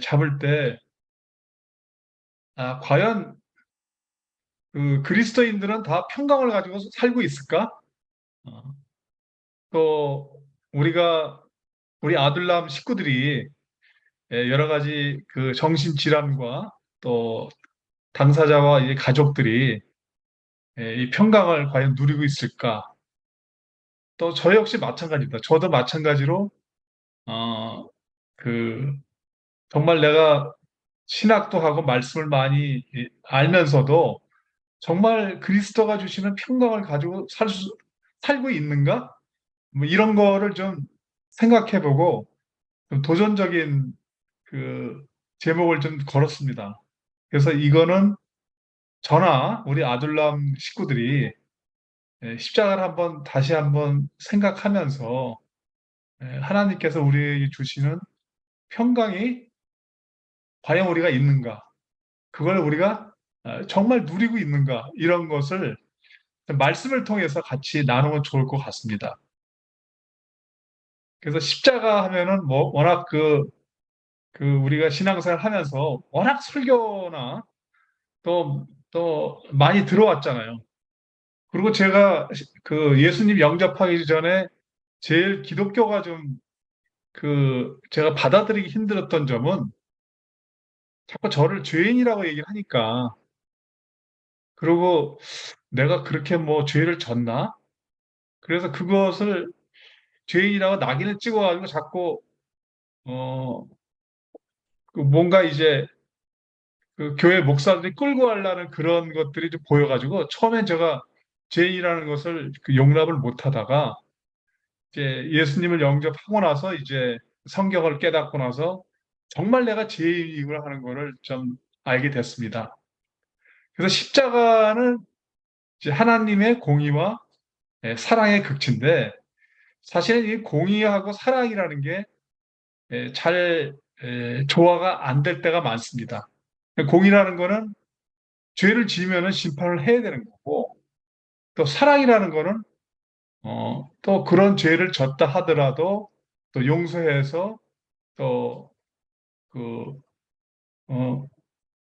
잡을 때, 과연 그 그리스도인들은 다 평강을 가지고 살고 있을까? 어, 또 우리가 우리 아들남 식구들이 여러 가지 그 정신질환과 또 당사자와 이 가족들이 이 평강을 과연 누리고 있을까? 또 저 역시 마찬가지입니다. 저도 마찬가지로 어, 그 정말 내가 신학도 하고 말씀을 많이 알면서도 정말 그리스도가 주시는 평강을 가지고 살고 있는가? 뭐 이런 거를 좀 생각해 보고 좀 도전적인 그 제목을 좀 걸었습니다. 그래서 이거는 저나 우리 아둘람 식구들이 십자가를 한번 다시 한번 생각하면서 하나님께서 우리에게 주시는 평강이 과연 우리가 있는가? 그걸 우리가 정말 누리고 있는가? 이런 것을 말씀을 통해서 같이 나누면 좋을 것 같습니다. 그래서 십자가 하면은 뭐 워낙 그 우리가 신앙생활 하면서 워낙 설교나 또 많이 들어왔잖아요. 그리고 제가 그 예수님 영접하기 전에 제일 기독교가 좀 제가 받아들이기 힘들었던 점은 자꾸 저를 죄인이라고 얘기를 하니까 그리고 내가 그렇게 뭐 죄를 졌나? 그래서 그것을 죄인이라고 낙인을 찍어가지고 자꾸 어, 그 뭔가 이제 그 교회 목사들이 끌고 가려는 그런 것들이 좀 보여가지고 처음엔 제가 죄인이라는 것을 그 용납을 못 하다가 이제 예수님을 영접하고 나서 이제 성경을 깨닫고 나서 정말 내가 죄인이구나 하는 것을 좀 알게 됐습니다. 그래서 십자가는 이제 하나님의 공의와 사랑의 극치인데 사실은 이 공의하고 사랑이라는 게 잘 조화가 안 될 때가 많습니다. 공의라는 거는 죄를 지으면 심판을 해야 되는 거고 또 사랑이라는 거는 또 그런 죄를 졌다 하더라도 또 용서해서 또 그, 어,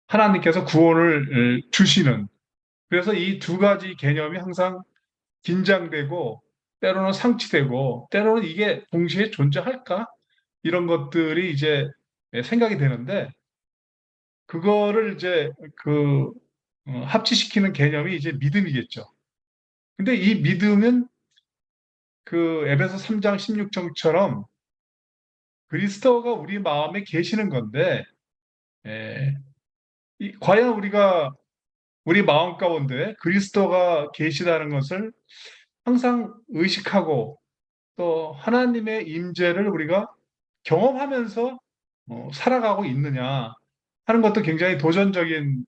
하나님께서 구원을 주시는 그래서 이 두 가지 개념이 항상 긴장되고 때로는 상치되고 때로는 이게 동시에 존재할까? 이런 것들이 이제 생각이 되는데 그거를 이제 합치시키는 개념이 이제 믿음이겠죠. 근데 이 믿음은 그 에베소 3장 16절처럼 그리스도가 우리 마음에 계시는 건데 에, 과연 우리가 우리 마음 가운데 그리스도가 계시다는 것을 항상 의식하고 또 하나님의 임재를 우리가 경험하면서 살아가고 있느냐 하는 것도 굉장히 도전적인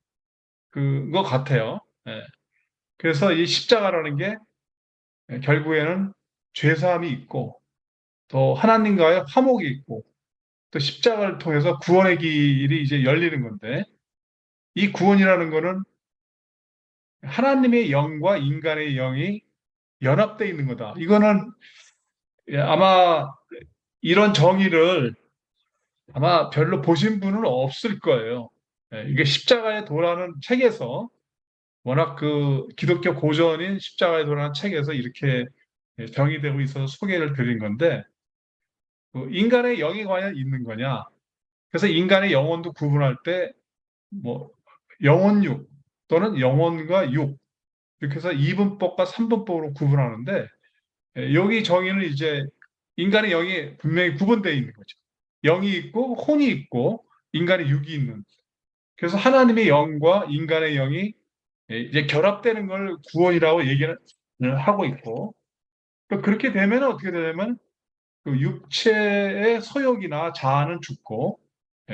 그것 같아요. 예. 그래서 이 십자가라는 게 결국에는 죄사함이 있고 또 하나님과의 화목이 있고 또 십자가를 통해서 구원의 길이 이제 열리는 건데 이 구원이라는 거는 하나님의 영과 인간의 영이 연합되어 있는 거다. 이거는 아마 이런 정의를 아마 별로 보신 분은 없을 거예요. 이게 십자가의 도라는 책에서 워낙 그 기독교 고전인 십자가의 도라는 책에서 이렇게 정의되고 있어서 소개를 드린 건데 그 인간의 영이 과연 있는 거냐? 그래서 인간의 영혼도 구분할 때 뭐 영혼육 또는 영혼과 육 이렇게 해서 이분법과 삼분법으로 구분하는데 여기 정의는 이제 인간의 영이 분명히 구분되어 있는 거죠. 영이 있고 혼이 있고 인간의 육이 있는. 그래서 하나님의 영과 인간의 영이 이제 결합되는 걸 구원이라고 얘기를 하고 있고 또 그렇게 되면 어떻게 되냐면 그 육체의 소욕이나 자아는 죽고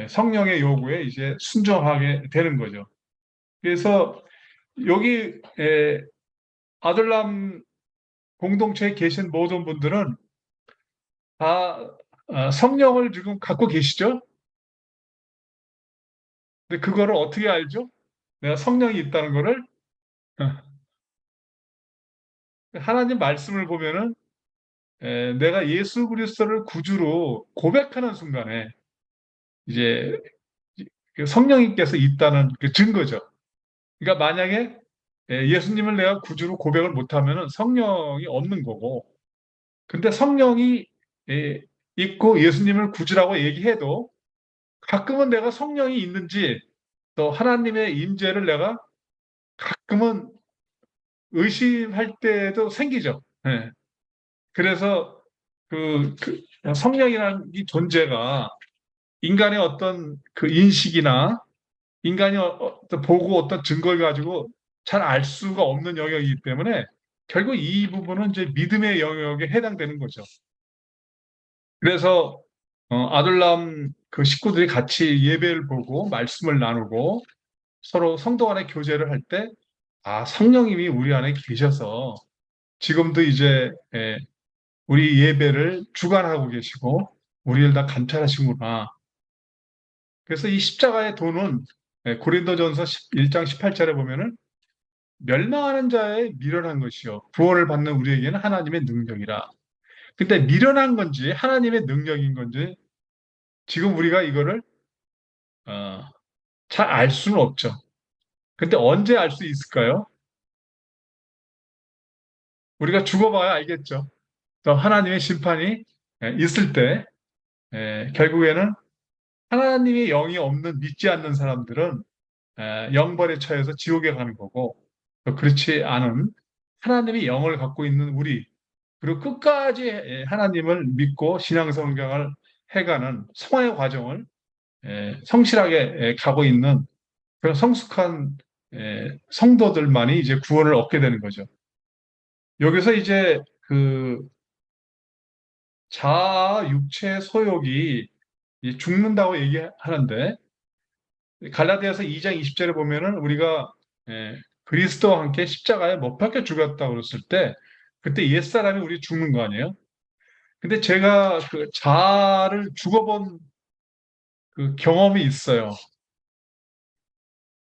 성령의 요구에 이제 순종하게 되는 거죠. 그래서 여기 아들람 공동체에 계신 모든 분들은 다 성령을 지금 갖고 계시죠? 근데 그거를 어떻게 알죠? 내가 성령이 있다는 거를 하나님 말씀을 보면은 내가 예수 그리스도를 구주로 고백하는 순간에 이제 그 성령님께서 있다는 그 증거죠. 그러니까 만약에 예수님을 내가 구주로 고백을 못하면은 성령이 없는 거고, 근데 성령이 예, 있고 예수님을 구주라고 얘기해도 가끔은 내가 성령이 있는지 또 하나님의 임재를 내가 가끔은 의심할 때도 생기죠. 예. 그래서 그 성령이라는 이 존재가 인간의 어떤 그 인식이나 인간이 어떤 보고 어떤 증거를 가지고 잘 알 수가 없는 영역이기 때문에 결국 이 부분은 이제 믿음의 영역에 해당되는 거죠. 그래서 아둘람 그 식구들이 같이 예배를 보고 말씀을 나누고 서로 성도 간의 교제를 할 때, 아, 성령님이 우리 안에 계셔서 지금도 이제 우리 예배를 주관하고 계시고 우리를 다 감찰하시구나. 그래서 이 십자가의 도는 고린도전서 1장 18절에 보면은 멸망하는 자의 미련한 것이요 구원을 받는 우리에게는 하나님의 능력이라. 근데 미련한 건지 하나님의 능력인 건지 지금 우리가 이거를 잘 알 수는 없죠. 근데 언제 알 수 있을까요? 우리가 죽어봐야 알겠죠. 또 하나님의 심판이 있을 때 결국에는 하나님의 영이 없는 믿지 않는 사람들은 영벌에 처해서 지옥에 가는 거고, 또 그렇지 않은 하나님의 영을 갖고 있는 우리, 그리고 끝까지 하나님을 믿고 신앙성경을 해가는 성화의 과정을 성실하게 가고 있는 그런 성숙한 성도들만이 이제 구원을 얻게 되는 거죠. 여기서 이제 그 자아 육체 소욕이 죽는다고 얘기하는데, 갈라디아서 2장 20절에 보면은 우리가 그리스도와 함께 십자가에 못 박혀 죽었다고 그랬을 때 그때 옛사람이 우리 죽는 거 아니에요? 근데 제가 그 자아를 죽어본 그 경험이 있어요.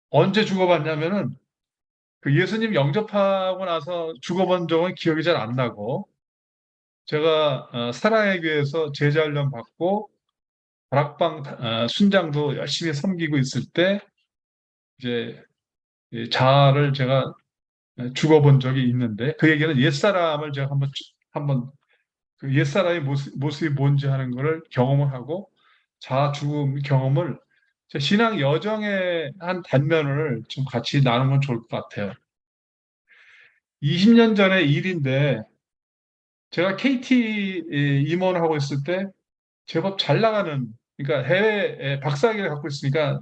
언제 죽어봤냐면은 그 예수님 영접하고 나서 죽어본 적은 기억이 잘 안 나고, 제가 사랑의 교회에서 제자 훈련 받고 다락방 순장도 열심히 섬기고 있을 때 이제 이 자아를 제가 죽어본 적이 있는데, 그 얘기는 옛사람을 제가 한번 그 옛사람의 모습이 뭔지 하는 거를 경험을 하고 자아 죽음 경험을 제 신앙 여정의 한 단면을 좀 같이 나누면 좋을 것 같아요. 20년 전의 일인데 제가 KT 임원하고 있을 때 제법 잘 나가는, 그러니까 해외 박사학위를 갖고 있으니까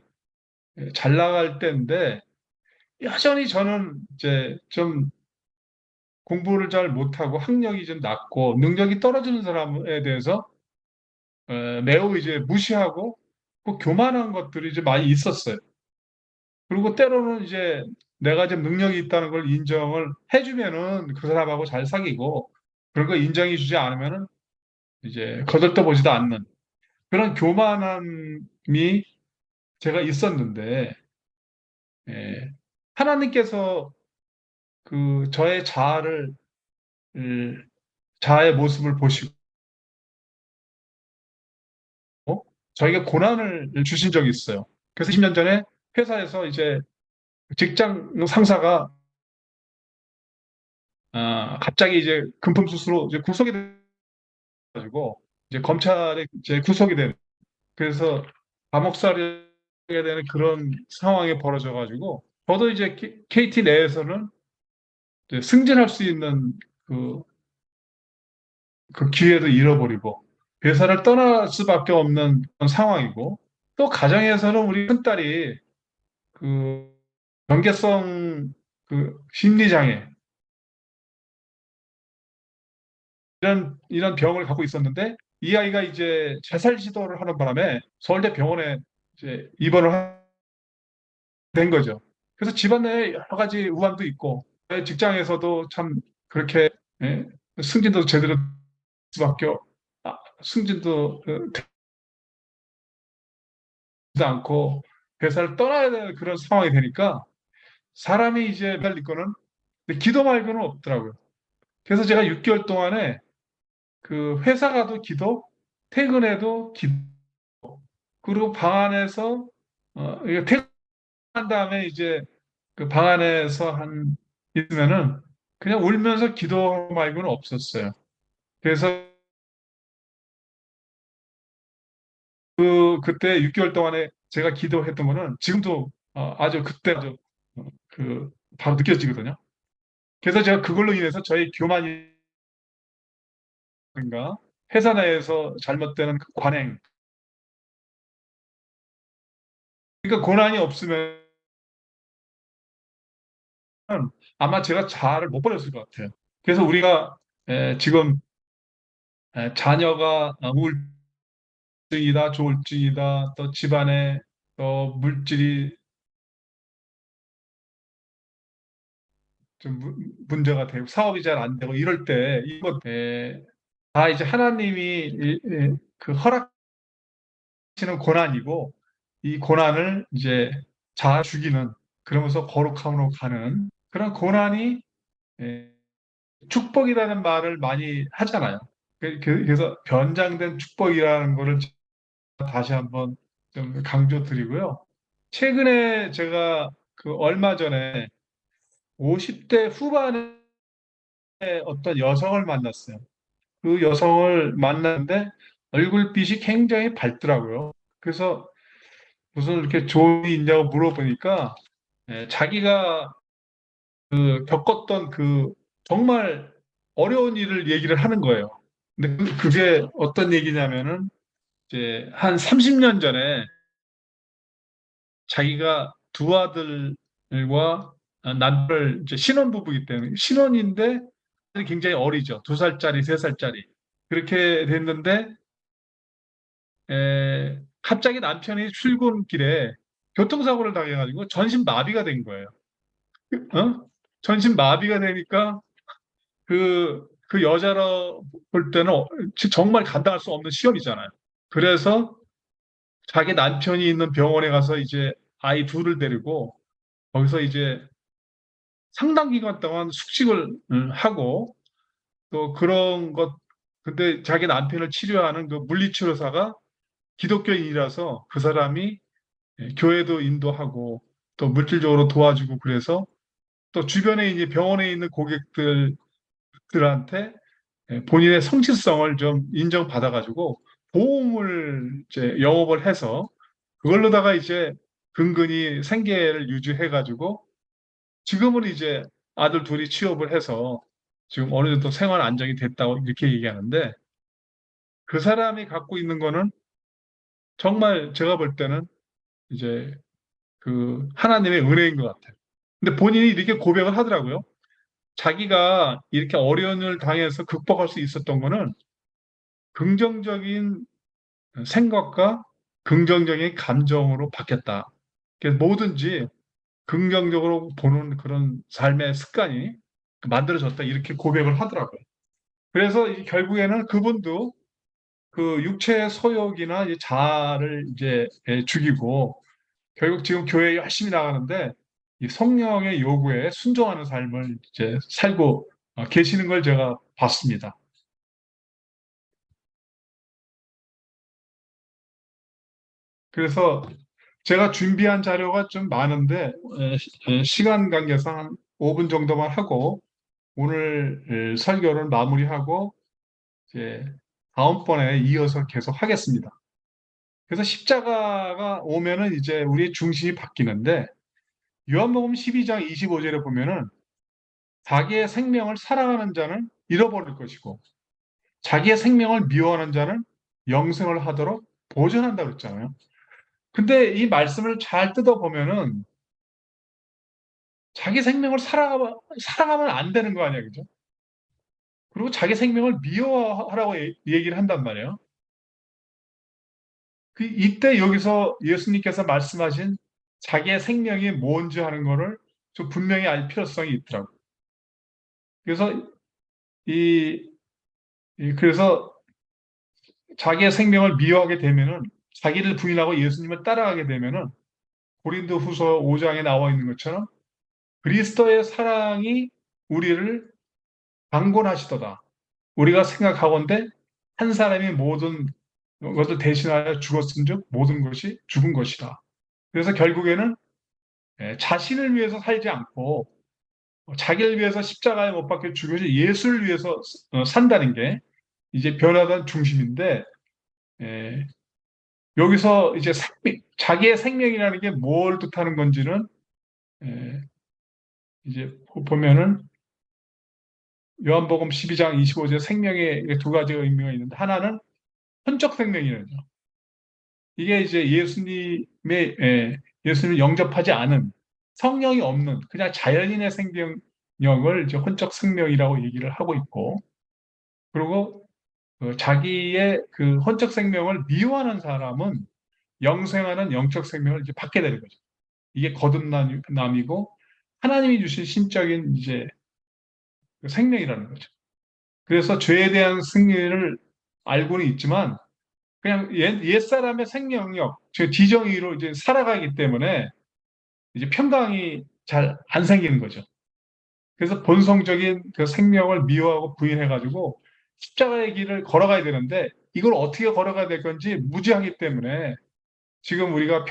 잘 나갈 때인데, 여전히 저는 이제 좀 공부를 잘 못하고 학력이 좀 낮고 능력이 떨어지는 사람에 대해서 매우 이제 무시하고 그 교만한 것들이 이제 많이 있었어요. 그리고 때로는 이제 내가 좀 능력이 있다는 걸 인정을 해주면은 그 사람하고 잘 사귀고, 그런 거 인정해 주지 않으면은 이제 거들떠보지도 않는 그런 교만함이 제가 있었는데, 예, 하나님께서 그 저의 자아의 모습을 보시고 저에게 고난을 주신 적이 있어요. 그래서 20년 전에 회사에서 이제 직장 상사가 갑자기 이제 금품수수로 이제 구속이 돼가지고 이제 검찰에 이제 구속이 되는, 그래서 감옥살이가 되는 그런 상황이 벌어져가지고 저도 이제 KT 내에서는 이제 승진할 수 있는 그, 그 기회도 잃어버리고 회사를 떠날 수밖에 없는 그런 상황이고, 또 가정에서는 우리 큰딸이 그 경계성 그 심리장애 이런 병을 갖고 있었는데, 이 아이가 이제 자살 시도를 하는 바람에 서울대 병원에 이제 입원을 된 거죠. 그래서 집안에 여러 가지 우환도 있고 직장에서도 참 그렇게 예, 승진도 제대로 될 수밖에 승진도 되지 않고 회사를 떠나야 되는 그런 상황이 되니까 사람이 이제 매달릴 거는 기도 말고는 없더라고요. 그래서 제가 6개월 동안에 그 회사 가도 기도, 퇴근해도 기도, 그리고 방 안에서 이거 퇴근한 다음에 이제 그 방 안에서 한 있으면은 그냥 울면서 기도 말고는 없었어요. 그래서 그때 6개월 동안에 제가 기도했던 거는 지금도 아주 그때 아주 그 바로 느껴지거든요. 그래서 제가 그걸로 인해서 저희 교만이든가 회사 내에서 잘못되는 그 관행, 그러니까 고난이 없으면 아마 제가 잘을 못 벌였을 것 같아요. 그래서 우리가 지금 자녀가 우울증이다, 조울증이다, 또 집안에 또 물질이 좀 문제가 되고 사업이 잘 안 되고 이럴 때 이것 다 이제 하나님이 그 허락하시는 고난이고 이 고난을 이제 잘 죽이는 그러면서 거룩함으로 가는 그런 고난이 예, 축복이라는 말을 많이 하잖아요. 그래서 변장된 축복이라는 거를 다시 한번 좀 강조드리고요. 최근에 제가 그 얼마 전에 50대 후반의 어떤 여성을 만났어요. 그 여성을 만났는데 얼굴빛이 굉장히 밝더라고요. 그래서 무슨 이렇게 좋은 일이 있냐고 물어보니까 자기가 그 겪었던 그 정말 어려운 일을 얘기를 하는 거예요. 근데 그게 어떤 얘기냐면은 이제 한 30년 전에 자기가 두 아들과 남편을 이제 신혼부부이기 때문에 신혼인데 굉장히 어리죠. 2살짜리, 3살짜리. 그렇게 됐는데 갑자기 남편이 출근길에 교통사고를 당해가지고 전신마비가 된 거예요. 어? 전신마비가 되니까 그 여자로 볼 때는 정말 감당할 수 없는 시험이잖아요. 그래서 자기 남편이 있는 병원에 가서 이제 아이 둘을 데리고 거기서 이제 상당 기간 동안 숙식을 하고 또 그런 것, 근데 자기 남편을 치료하는 그 물리치료사가 기독교인이라서 그 사람이 교회도 인도하고 또 물질적으로 도와주고 그래서 또 주변에 이제 병원에 있는 고객들한테 본인의 성실성을 좀 인정받아가지고 보험을 이제 영업을 해서 그걸로다가 이제 근근히 생계를 유지해가지고 지금은 이제 아들 둘이 취업을 해서 지금 어느 정도 생활 안정이 됐다고 이렇게 얘기하는데 그 사람이 갖고 있는 거는 정말 제가 볼 때는 이제 그 하나님의 은혜인 것 같아요. 근데 본인이 이렇게 고백을 하더라고요. 자기가 이렇게 어려운 일 당해서 극복할 수 있었던 거는 긍정적인 생각과 긍정적인 감정으로 바뀌었다. 그래서 뭐든지 긍정적으로 보는 그런 삶의 습관이 만들어졌다. 이렇게 고백을 하더라고요. 그래서 결국에는 그분도 그 육체의 소욕이나 이 자아를 이제 죽이고 결국 지금 교회에 열심히 나가는데 이 성령의 요구에 순종하는 삶을 이제 살고 계시는 걸 제가 봤습니다. 그래서 제가 준비한 자료가 좀 많은데 시간 관계상 한 5분 정도만 하고 오늘 설교를 마무리하고 이제 다음번에 이어서 계속 하겠습니다. 그래서 십자가가 오면은 이제 우리의 중심이 바뀌는데 요한복음 12장 25절에 보면은 자기의 생명을 사랑하는 자는 잃어버릴 것이고 자기의 생명을 미워하는 자는 영생을 하도록 보존한다고 그랬잖아요. 근데 이 말씀을 잘 뜯어보면은 자기 생명을 사랑하면 안 되는 거 아니야, 그죠? 그리고 자기 생명을 미워하라고 얘기를 한단 말이에요. 이때 여기서 예수님께서 말씀하신 자기의 생명이 뭔지 하는 거를 좀 분명히 알 필요성이 있더라고요. 그래서 이, 그래서 자기의 생명을 미워하게 되면은 자기를 부인하고 예수님을 따라가게 되면은 고린도 후서 5장에 나와 있는 것처럼 그리스도의 사랑이 우리를 강권하시도다. 우리가 생각하건대 한 사람이 모든 것을 대신하여 죽었은즉 모든 것이 죽은 것이다. 그래서 결국에는 자신을 위해서 살지 않고 자기를 위해서 십자가에 못 박혀 죽여서 예수를 위해서 산다는 게 이제 변화된 중심인데, 에, 여기서 이제 자기의 생명이라는 게 뭘 뜻하는 건지는 에, 이제 보면은 요한복음 12장 25절 생명의 두 가지 의미가 있는데, 하나는 혼적 생명이라는 거죠. 이게 이제 예수님을 영접하지 않은, 성령이 없는 그냥 자연인의 생명력을 이제 혼적 생명이라고 얘기를 하고 있고, 그리고 자기의 그 혼적 생명을 미워하는 사람은 영생하는 영적 생명을 이제 받게 되는 거죠. 이게 거듭남이고 하나님이 주신 신적인 이제 그 생명이라는 거죠. 그래서 죄에 대한 승리를 알고는 있지만 그냥 옛사람의 생명력, 즉 지정의로 이제 살아가기 때문에 이제 평강이 잘 안 생기는 거죠. 그래서 본성적인 그 생명을 미워하고 부인해가지고 십자가의 길을 걸어가야 되는데, 이걸 어떻게 걸어가야 될 건지 무지하기 때문에 지금 우리가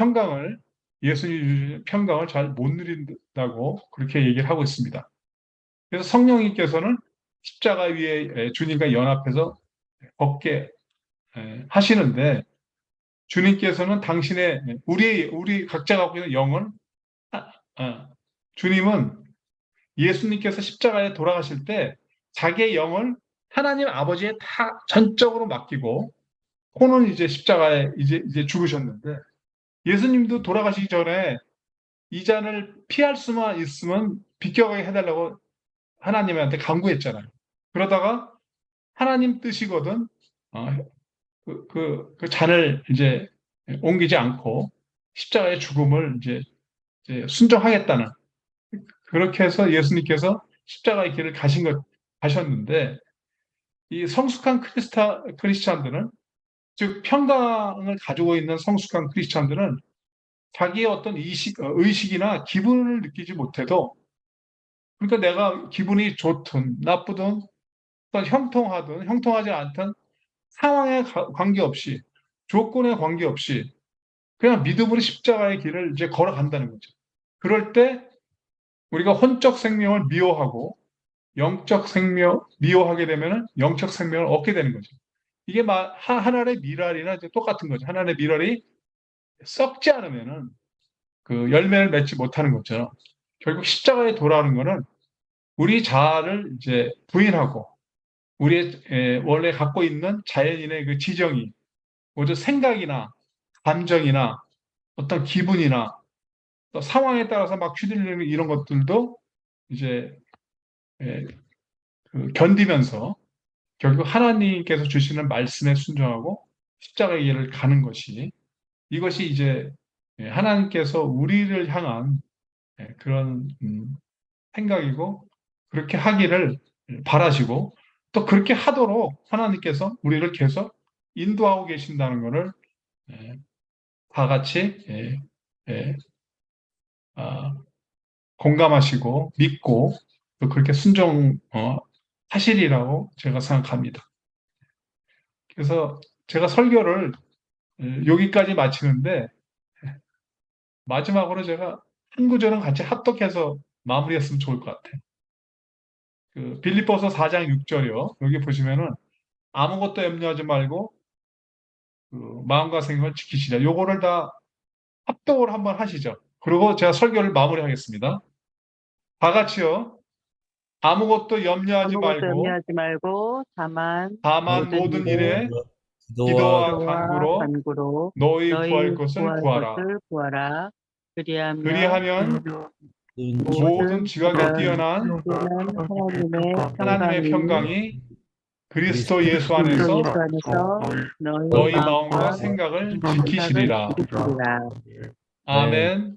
예수님이 주신 평강을 잘 못 누린다고 그렇게 얘기를 하고 있습니다. 그래서 성령님께서는 십자가 위에 주님과 연합해서 걷게 하시는데, 주님께서는 우리 각자 갖고 있는 영은, 주님은 예수님께서 십자가에 돌아가실 때 자기의 영을 하나님 아버지에 다 전적으로 맡기고, 코는 이제 십자가에 이제 죽으셨는데, 예수님도 돌아가시기 전에 이 잔을 피할 수만 있으면 비껴가게 해달라고 하나님한테 간구했잖아요. 그러다가 하나님 뜻이거든, 어, 그 잔을 이제 옮기지 않고 십자가의 죽음을 이제 순종하겠다는, 그렇게 해서 예수님께서 십자가의 길을 가셨는데, 이 성숙한 크리스찬들은, 즉 평강을 가지고 있는 성숙한 크리스찬들은 자기의 어떤 의식이나 기분을 느끼지 못해도, 그러니까 내가 기분이 좋든 나쁘든 어떤 형통하지 않든 상황에 관계없이, 조건에 관계없이 그냥 믿음으로 십자가의 길을 이제 걸어간다는 거죠. 그럴 때 우리가 혼적 생명을 미워하고 영적 생명 미워하게 되면은 영적 생명을 얻게 되는 거죠. 이게 하늘의 미랄이나 이제 똑같은 거죠. 하늘의 미랄이 썩지 않으면은 그 열매를 맺지 못하는 것처럼, 결국 십자가에 돌아오는 거는 우리 자아를 이제 부인하고 우리의 원래 갖고 있는 자연인의 그 지정이, 모두 생각이나 감정이나 어떤 기분이나 또 상황에 따라서 막 휘둘리는 이런 것들도 이제 에, 견디면서 결국 하나님께서 주시는 말씀에 순종하고 십자가의 길을 가는 것이, 이것이 이제 하나님께서 우리를 향한 그런 생각이고, 그렇게 하기를 바라시고 또 그렇게 하도록 하나님께서 우리를 계속 인도하고 계신다는 것을 다 같이 아, 공감하시고 믿고 또 그렇게 하시리라고 제가 생각합니다. 그래서 제가 설교를 여기까지 마치는데, 마지막으로 제가 한 구절은 같이 합독해서 마무리했으면 좋을 것 같아요. 그 빌립보서 4장 6절이요. 여기 보시면은 아무것도 염려하지 말고 그 마음과 생각을 지키시라. 요거를 다 합독을 한번 하시죠. 그리고 제가 설교를 마무리하겠습니다. 다 같이요. 아무것도 염려하지 아무것도 말고 염려하지 말고 다만 모든 일에 기도와 기도와 기도와 간구로 간구로 너희 구할 너희 것을 구할 구하라. 것을 구하라. 그리하면 모든 모든 지각에 뛰어난 하나님의 하나님의 평강이 평강이 그리스도 예수 그리스도 안에서 예수 안에서 너희 너희 마음과 마음과 생각을 생각을 지키시리라. 지키시리라. 아멘.